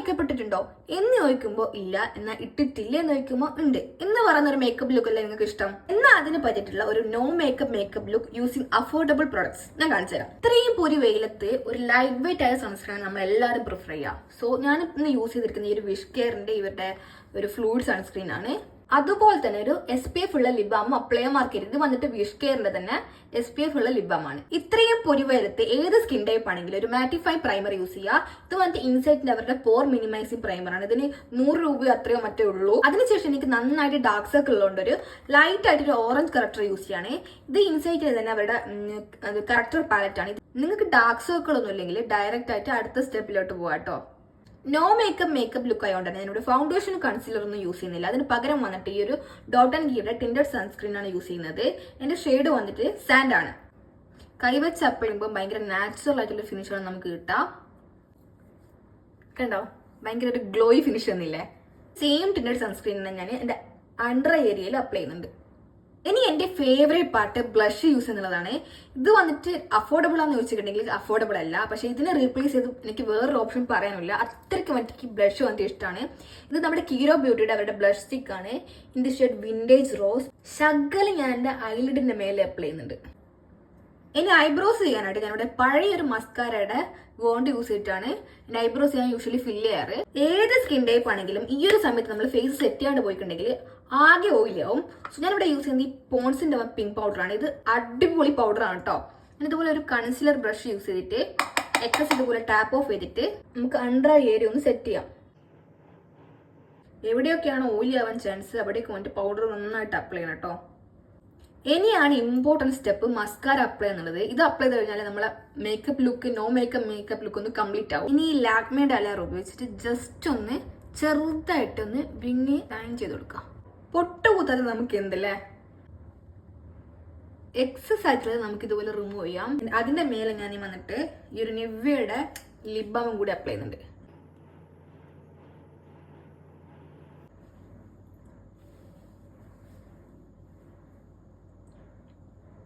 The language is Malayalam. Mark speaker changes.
Speaker 1: മേക്കപ്പ് ഇട്ടിട്ടുണ്ടോ എന്ന് ചോദിക്കുമ്പോൾ ഇല്ല, എന്നാൽ ഇട്ടിട്ടില്ല എന്ന് ചോദിക്കുമ്പോൾ ഉണ്ട് എന്ന് പറയുന്ന ഒരു മേക്കപ്പ് ലുക്ക് അല്ലേ നിങ്ങൾക്ക് ഇഷ്ടം? എന്നാൽ അതിന് പറ്റിയിട്ടുള്ള ഒരു no makeup look using affordable products ഞാൻ കാണിച്ചു തരാം. ഇത്രയും പൊരി വെയിലത്ത് ഒരു ലൈറ്റ് വെയിറ്റ് ആയ സൺസ്ക്രീൻ നമ്മൾ എല്ലാവരും പ്രിഫർ ചെയ്യുക. സോ ഞാൻ ഇന്ന് യൂസ് ചെയ്തിരിക്കുന്ന ഈ ഒരു വിഷ് കെയറിന്റെ ഇവരുടെ ഒരു ഫ്ലൂയിഡ് സൺസ്ക്രീൻ ആണ്. അതുപോലെ തന്നെ ഒരു SPF ഉള്ള ലിപ് ബാം അപ്ലൈ ചെയ്യാൻ മാർക്കരുത്. ഇത് വന്നിട്ട് വിഷ് കെയറിന്റെ തന്നെ SPF ഉള്ള ലിപ് ബാം ആണ്. ഇത്രയും പൊരിവരത്ത് ഏത് സ്കിൻ ടൈപ്പ് ആണെങ്കിലും ഒരു മാറ്റിഫൈ പ്രൈമർ യൂസ് ചെയ്യുക. ഇത് വന്നിട്ട് ഇൻസൈറ്റിന്റെ അവരുടെ പോർ മിനിമൈസിംഗ് പ്രൈമർ ആണ്. ഇതിന് 100 രൂപ അത്രയോ മറ്റേ ഉള്ളൂ. അതിനുശേഷം എനിക്ക് നന്നായിട്ട് ഡാർക്ക് സർക്കിൾ ഉള്ളതുകൊണ്ട് ഒരു ലൈറ്റ് ആയിട്ട് ഒരു ഓറഞ്ച് കറക്റ്റർ യൂസ് ചെയ്യാണ്. ഇത് ഇൻസൈറ്റിൽ തന്നെ അവരുടെ കറക്റ്റർ പാലറ്റ് ആണ്. നിങ്ങൾക്ക് ഡാർക്ക് സർക്കിൾ ഒന്നും ഇല്ലെങ്കിൽ ഡയറക്റ്റ് ആയിട്ട് അടുത്ത സ്റ്റെപ്പിലോട്ട് പോകാട്ടോ. നോ മേക്കപ്പ് ലുക്ക് ആയതുകൊണ്ടാണ് ഞാനിവിടെ ഫൗണ്ടേഷൻ കൺസീലർ ഒന്നും യൂസ് ചെയ്യുന്നില്ല. അതിന് പകരം വന്നിട്ട് ഈ ഒരു ഡോട്ട് ആൻഡ് ഗീയുടെ ടിൻഡഡ് സൺസ്ക്രീൻ ആണ് യൂസ് ചെയ്യുന്നത്. എന്റെ ഷെയ്ഡ് വന്നിട്ട് സാൻഡ് ആണ്. കൈവച്ച് അപ്ലൈ ചെയ്യുമ്പോൾ ഭയങ്കര നാച്ചുറൽ ആയിട്ടുള്ള ഫിനിഷാണ് നമുക്ക് കിട്ടുക. കണ്ടോ, ഭയങ്കര ഒരു ഗ്ലോയി ഫിനിഷ് ഒന്നില്ലേ. സെയിം ടിൻഡഡ് സൺസ്ക്രീൻ ഞാൻ എന്റെ അണ്ടർ ഏരിയയിൽ അപ്ലൈ ചെയ്യുന്നുണ്ട്. ഇനി എന്റെ ഫേവറേറ്റ് പാർട്ട് ബ്ലഷ് യൂസ് എന്നുള്ളതാണ്. ഇത് വന്നിട്ട് അഫോർഡബിൾ ആണെന്ന് ചോദിച്ചിട്ടുണ്ടെങ്കിൽ അഫോർഡബിൾ അല്ല, പക്ഷെ ഇതിനെ റീപ്ലേസ് ചെയ്ത് എനിക്ക് വേറൊരു ഓപ്ഷൻ പറയാനില്ല. അത്രയ്ക്ക് എനിക്ക് ബ്ലഷ് വന്നിട്ട് ഇഷ്ടമാണ്. ഇത് നമ്മുടെ കീരോ ബ്യൂട്ടിയുടെ അവരുടെ ബ്ലഷ് സ്റ്റിക്ക് ആണ്. ഇതിന്റെ ഷെയ്ഡ് വിന്റേജ് റോസ്. ശകലം ഞാൻ എന്റെ ഐലിഡിന്റെ മേലെ അപ്ലൈ ചെയ്യുന്നുണ്ട്. ഇനി ഐബ്രോസ് ചെയ്യാനായിട്ട് ഞാനിവിടെ പഴയൊരു മസ്കാരയുടെ വോണ്ട് യൂസ് ചെയ്തിട്ടാണ് എന്റെ ഐബ്രോസ് ഞാൻ യൂഷ്വലി ഫില്ല് ചെയ്യാറ്. ഏത് സ്കിൻ ടൈപ്പ് ആണെങ്കിലും ഈ ഒരു സമയത്ത് നമ്മൾ ഫേസ് സെറ്റ് ചെയ്യാണ്ട് പോയിട്ടുണ്ടെങ്കിൽ ആകെ ഓയിലാവും. സോ ഞാനിവിടെ യൂസ് ചെയ്യുന്നത് ഈ പോൺസിന്റെ പിങ്ക് പൗഡർ ആണ്. ഇത് അടിപൊളി പൗഡർ ആണ് കേട്ടോ. ഞാൻ ഇതുപോലെ ഒരു കൺസീലർ ബ്രഷ് യൂസ് ചെയ്തിട്ട് എക്സസ് ഇതുപോലെ ടാപ്പ് ഓഫ് ചെയ്തിട്ട് നമുക്ക് അണ്ടർ ഏരിയ ഒന്ന് സെറ്റ് ചെയ്യാം. എവിടെയൊക്കെയാണ് ഓയിലി ആവാൻ ചാൻസ് അവിടേക്ക് വന്നിട്ട് പൗഡർ നന്നായിട്ട് അപ്ലൈ ചെയ്യണം കേട്ടോ. ഇനിയാണ് ഇമ്പോർട്ടൻറ്റ് സ്റ്റെപ്പ് മസ്കാര അപ്ലൈ എന്നുള്ളത്. ഇത് അപ്ലൈ ചെയ്ത് കഴിഞ്ഞാൽ നമ്മളെ makeup look no makeup look ഒന്ന് കംപ്ലീറ്റ് ആവും. ഇനി ഈ ലാക്മേയുടെ അലർ ഉപയോഗിച്ചിട്ട് ജസ്റ്റ് ഒന്ന് ചെറുതായിട്ടൊന്ന് വിങ്ങി ലൈൻ ചെയ്ത് കൊടുക്കാം. പൊട്ടുകൂത്താതെ നമുക്ക് എന്തല്ലേ എക്സസ് ആയിട്ടുള്ളത് നമുക്ക് ഇതുപോലെ റിമൂവ് ചെയ്യാം. അതിന്റെ മേലെ ഞാൻ വന്നിട്ട് ഈ ഒരു നിവ്യയുടെ ലിപ് ബാമും കൂടി അപ്ലൈ ചെയ്യുന്നുണ്ട്.